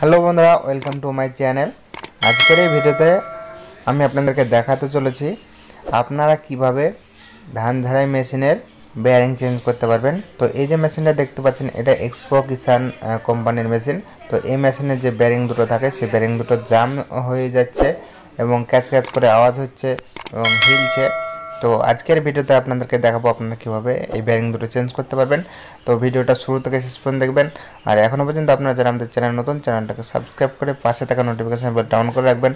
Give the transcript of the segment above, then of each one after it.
Hello বন্ধুরা, welcome to my channel. আজকের এই ভিডিওতে আমি আপনাদেরকে দেখাতে চলেছি আপনারা কিভাবে ধান ঝাড়াই মেশিনের বেয়ারিং চেঞ্জ করতে পারবেন। তো এই যে মেশিনটা দেখতে পাচ্ছেন, এটা এক্সপো কিষান কোম্পানির মেশিন। তো এই মেশিনের যে বেয়ারিং দুটো থাকে, সেই বেয়ারিং দুটো জাম হয়ে যাচ্ছে এবং ক্যাচ ক্যাচ করে আওয়াজ হচ্ছে এবং হিলছে। তো আজকের ভিডিওতে আপনাদেরকে দেখাবো আপনারা কীভাবে এই বেয়ারিং দুটো চেঞ্জ করতে পারবেন। তো ভিডিওটা শুরু থেকে শেষ পর্যন্ত দেখবেন। আর এখনও পর্যন্ত আপনারা যারা আমাদের চ্যানেল নতুন, চ্যানেলটাকে সাবস্ক্রাইব করে পাশে থাকা নোটিফিকেশন বেল ডাউন করে রাখবেন।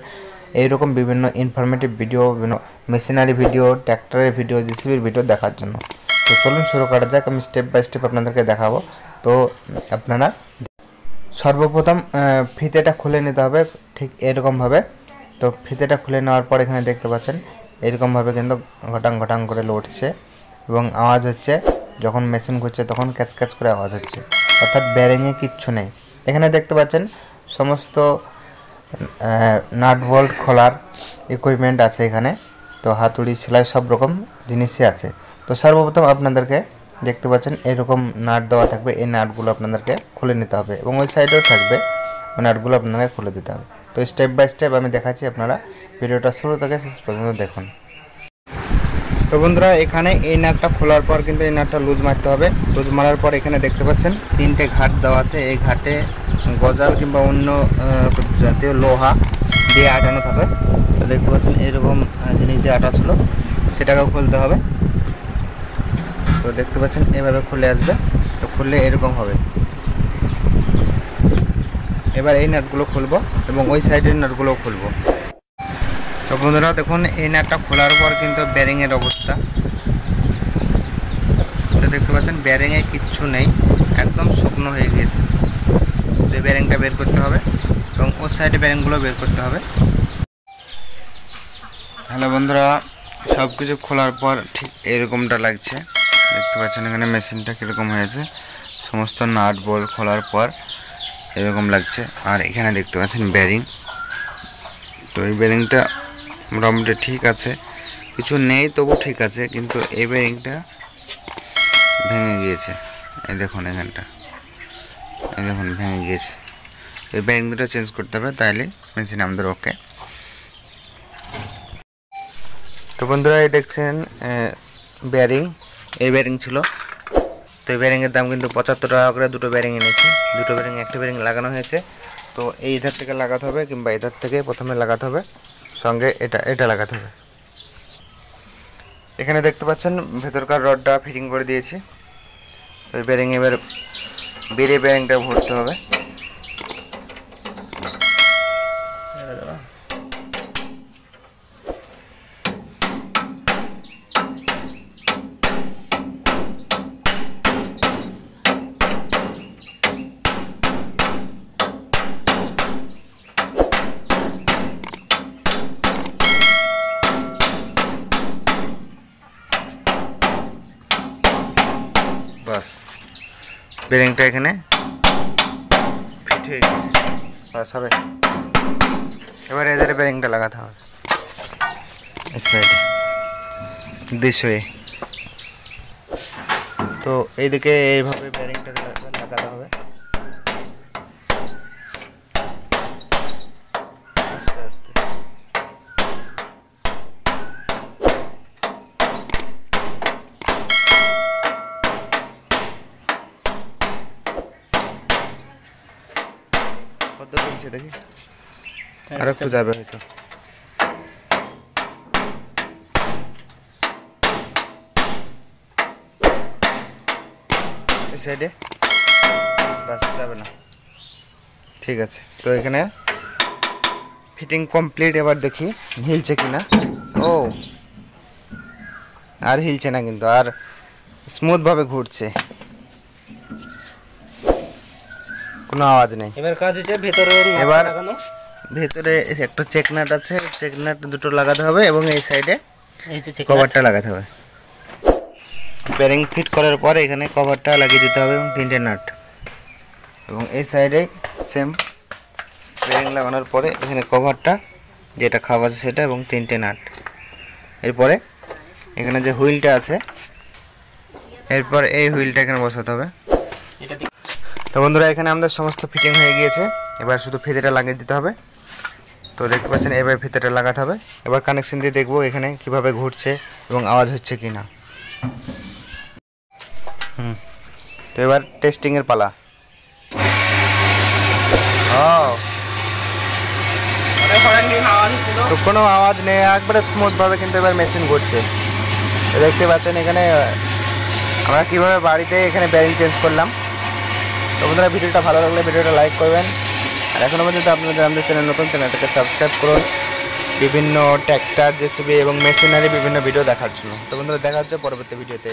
এইরকম বিভিন্ন ইনফরমেটিভ ভিডিও, বিভিন্ন মেশিনারি ভিডিও, ট্র্যাক্টরের ভিডিও, জিসিবির ভিডিও দেখার জন্য। তো চলুন শুরু করা যাক। আমি স্টেপ বাই স্টেপ আপনাদেরকে দেখাবো। তো আপনারা সর্বপ্রথম ফিতেটা খুলে নিতে হবে ঠিক এরকমভাবে। তো ফিতেটা খুলে নেওয়ার পর এখানে দেখতে পাচ্ছেন এরকমভাবে কিন্তু ঘটাং ঘটাং করে লড়ছে এবং আওয়াজ হচ্ছে। যখন মেশিন ঘুরছে তখন ক্যাচ ক্যাচ করে আওয়াজ হচ্ছে, অর্থাৎ বেয়ারিংয়ে কিচ্ছু নেই। এখানে দেখতে পাচ্ছেন সমস্ত নাট বোল্ট খোলার ইকুইপমেন্ট আছে এখানে। তো হাতুড়ি, সেলাই সব রকম জিনিসই আছে। তো সর্বপ্রথম আপনাদেরকে দেখতে পাচ্ছেন এরকম নাট দেওয়া থাকবে। এই নাটগুলো আপনাদেরকে খুলে নিতে হবে এবং ওই সাইডেও থাকবে, ওই নাটগুলো আপনাদেরকে খুলে দিতে হবে। তো স্টেপ বাই স্টেপ আমি দেখাচ্ছি, আপনারা ভিডিওটা শুরু থেকে শেষ পর্যন্ত দেখুন। তো বন্ধুরা, এখানে এই নাটটা খোলার পর কিন্তু এই নাটটা লুজ মারতে হবে। লুজ মারার পর এখানে দেখতে পাচ্ছেন তিনটে ঘাট দেওয়া আছে। এই ঘাটে গজাল কিংবা অন্য জাতীয় লোহা দিয়ে আটানো থাকে। তো দেখতে পাচ্ছেন এরকম জিনিস দিয়ে আটা ছিল, সেটাকেও খুলতে হবে। তো দেখতে পাচ্ছেন এভাবে খুলে আসবে। তো খুললে এরকম হবে। এবার এই নাটগুলো খুলবো এবং ওই সাইডের নাটগুলোও খুলবো। তো বন্ধুরা দেখুন, এই নাটটা খোলার পর কিন্তু বেয়ারিংয়ের অবস্থা। তো দেখতে পাচ্ছেন বেয়ারিংয়ে কিচ্ছু নেই, একদম শুকনো হয়ে গিয়েছে। তো এই বেয়ারিংটা বের করতে হবে এবং ওর সাইডে বেয়ারিংগুলো বের করতে হবে। হ্যালো বন্ধুরা, সব কিছু খোলার পর ঠিক এরকমটা লাগছে। দেখতে পাচ্ছেন এখানে মেশিনটা কীরকম হয়েছে। সমস্ত নাট বোল্ট খোলার পর এরকম লাগছে। আর এখানে দেখতে পাচ্ছেন বেয়ারিং। তো এই বেয়ারিংটা মোটামুটি ঠিক আছে, কিছু নেই তবু ঠিক আছে, কিন্তু এই বেয়ারিংটা ভেঙে গিয়েছে। এই দেখুন এখানটা, এই দেখুন ভেঙে গিয়েছে। এই বেয়ারিং দুটো চেঞ্জ করতে হবে, তাহলে মেশিন আমাদের ওকে। তো বন্ধুরা, এই দেখছেন বেয়ারিং, এই বেয়ারিং ছিল। তো এই বেয়ারিংয়ের দাম কিন্তু 75 টাকা করে দুটো বেয়ারিং এনেছি। দুটো বেয়ারিং, একটা বেয়ারিং লাগানো হয়েছে। তো এই ধার থেকে লাগাতে হবে কিংবা এই ধার থেকে প্রথমে লাগাতে হবে, সঙ্গে এটা লাগাতে হবে। এখানে দেখতে পাচ্ছেন ভেতরকার রডটা ফিটিং করে দিয়েছি। ওই বেয়ারিং এবার বেরিয়ে বেয়ারিংটা ভরতে হবে। বাস, বেয়ারিংটা এখানে ফিট হয়ে গেছে। বাস হবে। এবার এদের বেয়ারিংটা লাগাতে হবে এই সাইডে, দিস হয়ে। তো এইদিকে এইভাবে বেয়ারিংটা লাগাতে হবে আস্তে আস্তে। কত চলছে দেখি, আর একটু যাবে হয়তো। এই সাইডে বাস যাবে না, ঠিক আছে। তো এখানে ফিটিং কমপ্লিট। এবার দেখি হিলছে কিনা। ও, আর হিলছে না কিন্তু, আর স্মুথভাবে ঘুরছে, কোনো আওয়াজ নেই। এবার কাজ হচ্ছে ভেতরে। এবার ভেতরে একটা চেক নাট আছে, চেক নাট দুটো লাগাতে হবে এবং এই সাইডে কভারটা লাগাতে হবে। বেয়ারিং ফিট করার পরে এখানে কভারটা লাগিয়ে দিতে হবে এবং তিনটে নাট, এবং এই সাইডে সেম বেয়ারিং লাগানোর পরে এখানে কভারটা যেটা খাওয়া আছে সেটা এবং তিনটে নাট। এরপরে এখানে যে হুইলটা আছে, এরপর এই হুইলটা এখানে বসাতে হবে। তো বন্ধুরা, এখানে আমাদের সমস্ত ফিটিং হয়ে গিয়েছে। এবার শুধু ফিতেটা লাগিয়ে দিতে হবে। তো দেখতে পাচ্ছেন এবার ফিতেটা লাগাতে হবে। এবার কানেকশন দিয়ে দেখবো এখানে কিভাবে ঘুরছে এবং আওয়াজ হচ্ছে কি না। তো এবার টেস্টিংয়ের পালা। তো কোনো আওয়াজ নেই, একবারে স্মুথভাবে কিন্তু এবার মেশিন ঘুরছে। তো দেখতে পাচ্ছেন এখানে আমরা কীভাবে বাড়িতে এখানে ব্যারিং চেঞ্জ করলাম। তো বন্ধুরা ভিডিওটা ভালো লাগলে ভিডিওটা লাইক করবেন, আর এখনও পর্যন্ত আপনাদের আমাদের চ্যানেল নতুন, চ্যানেলটাকে সাবস্ক্রাইব করুন বিভিন্ন ট্র্যাক্টর, জেসিবি এবং মেশিনারি বিভিন্ন ভিডিও দেখার জন্য। তো বন্ধুরা দেখা হচ্ছে পরবর্তী ভিডিওতে।